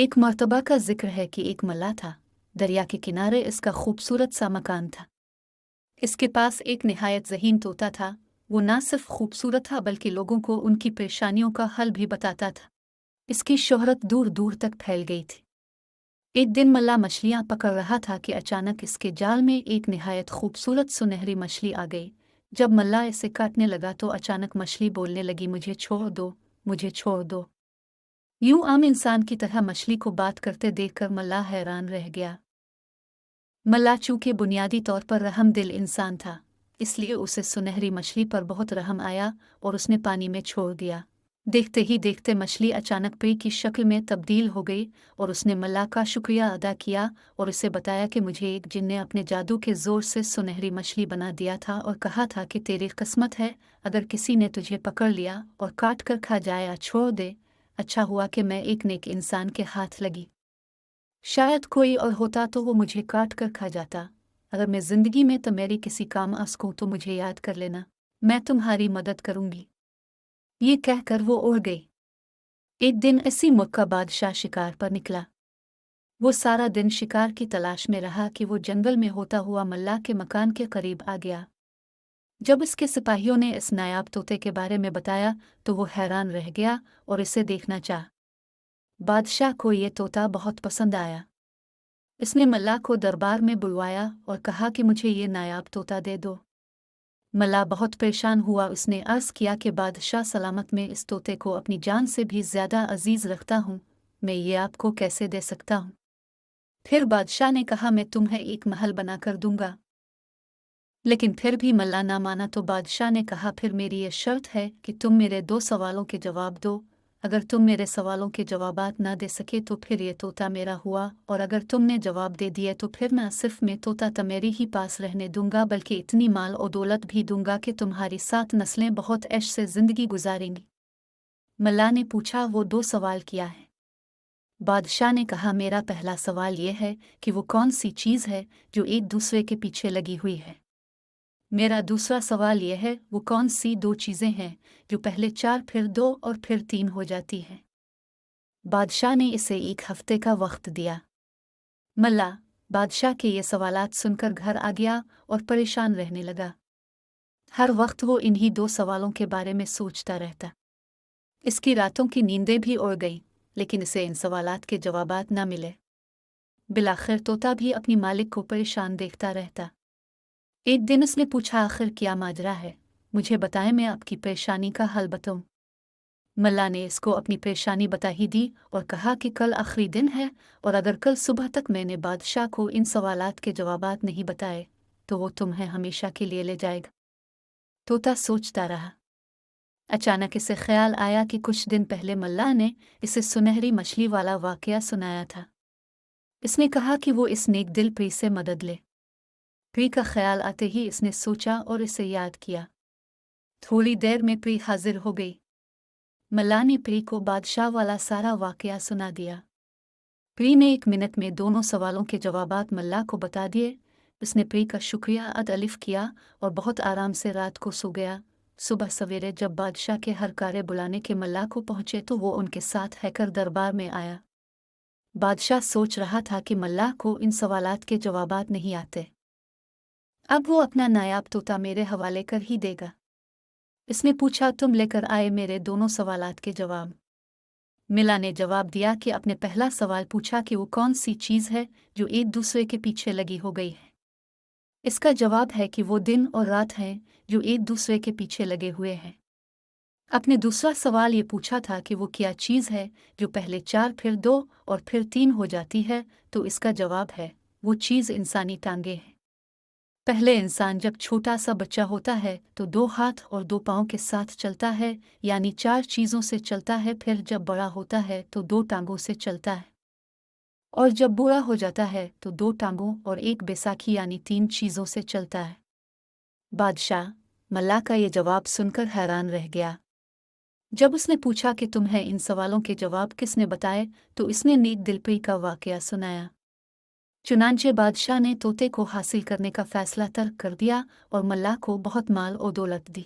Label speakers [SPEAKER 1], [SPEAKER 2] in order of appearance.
[SPEAKER 1] एक मर्तबा का जिक्र है कि एक मल्लाह था। दरिया के किनारे इसका खूबसूरत सा मकान था। इसके पास एक निहायत ज़हीन तोता था। वो ना सिर्फ खूबसूरत था बल्कि लोगों को उनकी परेशानियों का हल भी बताता था। इसकी शोहरत दूर दूर तक फैल गई थी। एक दिन मल्लाह मछलियाँ पकड़ रहा था कि अचानक इसके जाल में एक निहायत खूबसूरत सुनहरी मछली आ गई। जब मल्लाह इसे काटने लगा तो अचानक मछली बोलने लगी, मुझे छोड़ दो, मुझे छोड़ दो। यूं आम इंसान की तरह मछली को बात करते देखकर मल्लाह हैरान रह गया। मल्लाह चूंकि बुनियादी तौर पर रहमदिल इंसान था, इसलिए उसे सुनहरी मछली पर बहुत रहम आया और उसने पानी में छोड़ दिया। देखते ही देखते मछली अचानक परी की शक्ल में तब्दील हो गई और उसने मल्लाह का शुक्रिया अदा किया और उसे बताया कि मुझे एक जिन ने अपने जादू के जोर से सुनहरी मछली बना दिया था और कहा था कि तेरी किस्मत है, अगर किसी ने तुझे पकड़ लिया और काट कर खा जाए या छोड़ दे। अच्छा हुआ कि मैं एक नेक इंसान के हाथ लगी। शायद कोई और होता तो वो मुझे काट कर खा जाता। अगर मैं जिंदगी में तो मेरी किसी काम आ सकूं तो मुझे याद कर लेना, मैं तुम्हारी मदद करूंगी। ये कहकर वो उड़ गई। एक दिन इसी मुल्क का बादशाह शिकार पर निकला। वो सारा दिन शिकार की तलाश में रहा कि वो जंगल में होता हुआ मल्लाह के मकान के करीब आ गया। जब इसके सिपाहियों ने इस नायाब तोते के बारे में बताया तो वो हैरान रह गया और इसे देखना चाहा। बादशाह को ये तोता बहुत पसंद आया। इसने मल्लाह को दरबार में बुलवाया और कहा कि मुझे ये नायाब तोता दे दो। मल्लाह बहुत परेशान हुआ। उसने अर्ज़ किया कि बादशाह सलामत में इस तोते को अपनी जान से भी ज़्यादा अजीज़ रखता हूँ, मैं ये आपको कैसे दे सकता हूँ। फिर बादशाह ने कहा, मैं तुम्हें एक महल बनाकर दूंगा। लेकिन फिर भी मल्लाह ना माना तो बादशाह ने कहा, फिर मेरी ये शर्त है कि तुम मेरे 2 सवालों के जवाब दो। अगर तुम मेरे सवालों के जवाबात ना दे सके तो फिर ये तोता मेरा हुआ, और अगर तुमने जवाब दे दिए तो फिर ना सिर्फ मैं तोता तुम्हारे ही पास रहने दूंगा बल्कि इतनी माल और दौलत भी दूंगा कि तुम्हारी 7 नस्लें बहुत ऐश से जिंदगी गुजारेंगी। मल्लाह ने पूछा, वो 2 सवाल किया है? बादशाह ने कहा, मेरा पहला सवाल यह है कि वो कौन सी चीज़ है जो एक दूसरे के पीछे लगी हुई है। मेरा दूसरा सवाल यह है, वो कौन सी 2 चीज़ें हैं जो पहले 4 फिर 2 और फिर 3 हो जाती हैं। बादशाह ने इसे 1 हफ्ते का वक्त दिया। मल्लाह बादशाह के ये सवालात सुनकर घर आ गया और परेशान रहने लगा। हर वक्त वो इन्हीं 2 सवालों के बारे में सोचता रहता। इसकी रातों की नींदें भी उड़ गईं, लेकिन इसे इन सवालात के जवाबात ना मिले। बिलाखिर तोता भी अपनी मालिक को परेशान देखता रहता। एक दिन उसने पूछा, आखिर क्या माजरा है, मुझे बताएं, मैं आपकी परेशानी का हल बताऊं। मल्लाह ने इसको अपनी परेशानी बता ही दी और कहा कि कल आखिरी दिन है और अगर कल सुबह तक मैंने बादशाह को इन सवालात के जवाबात नहीं बताए तो वो तुम्हें हमेशा के लिए ले जाएगा। तोता सोचता रहा। अचानक इसे ख्याल आया कि कुछ दिन पहले मल्लाह ने इसे सुनहरी मछली वाला वाकया सुनाया था। इसने कहा कि वो इस नेक दिल परी से मदद ले। परी का ख्याल आते ही इसने सोचा और इसे याद किया। थोड़ी देर में परी हाजिर हो गई। मल्लाह ने परी को बादशाह वाला सारा वाकया सुना दिया। परी ने 1 मिनट में दोनों सवालों के जवाबात मल्लाह को बता दिए। उसने परी का शुक्रिया अदा किया और बहुत आराम से रात को सो गया। सुबह सवेरे जब बादशाह के हर कार्य बुलाने के मल्लाह को पहुंचे तो वो उनके साथ हैकर दरबार में आया। बादशाह सोच रहा था कि मल्लाह को इन सवालात के जवाबात नहीं आते। अब वो अपना नायाब तोता मेरे हवाले कर ही देगा। इसने पूछा, तुम लेकर आए मेरे दोनों सवालात के जवाब? मिला ने जवाब दिया कि अपने पहला सवाल पूछा कि वो कौन सी चीज़ है जो एक दूसरे के पीछे लगी हो गई है। इसका जवाब है कि वो दिन और रात हैं जो एक दूसरे के पीछे लगे हुए हैं। अपने दूसरा सवाल ये पूछा था कि वो क्या चीज़ है जो पहले 4 फिर 2 और फिर 3 हो जाती है, तो इसका जवाब है वो चीज़ इंसानी टांगे हैं। पहले इंसान जब छोटा सा बच्चा होता है तो 2 हाथ और 2 पाँव के साथ चलता है, यानी 4 चीज़ों से चलता है। फिर जब बड़ा होता है तो 2 टांगों से चलता है, और जब बूढ़ा हो जाता है तो 2 टांगों और 1 बैसाखी यानी 3 चीज़ों से चलता है। बादशाह मल्लाह का ये जवाब सुनकर हैरान रह गया। जब उसने पूछा कि तुम्हें इन सवालों के जवाब किसने बताए तो इसने नेक दिलपरी का वाकया सुनाया। चुनांचे बादशाह ने तोते को हासिल करने का फैसला तर्क कर दिया और मल्लाह को बहुत माल और दौलत दी।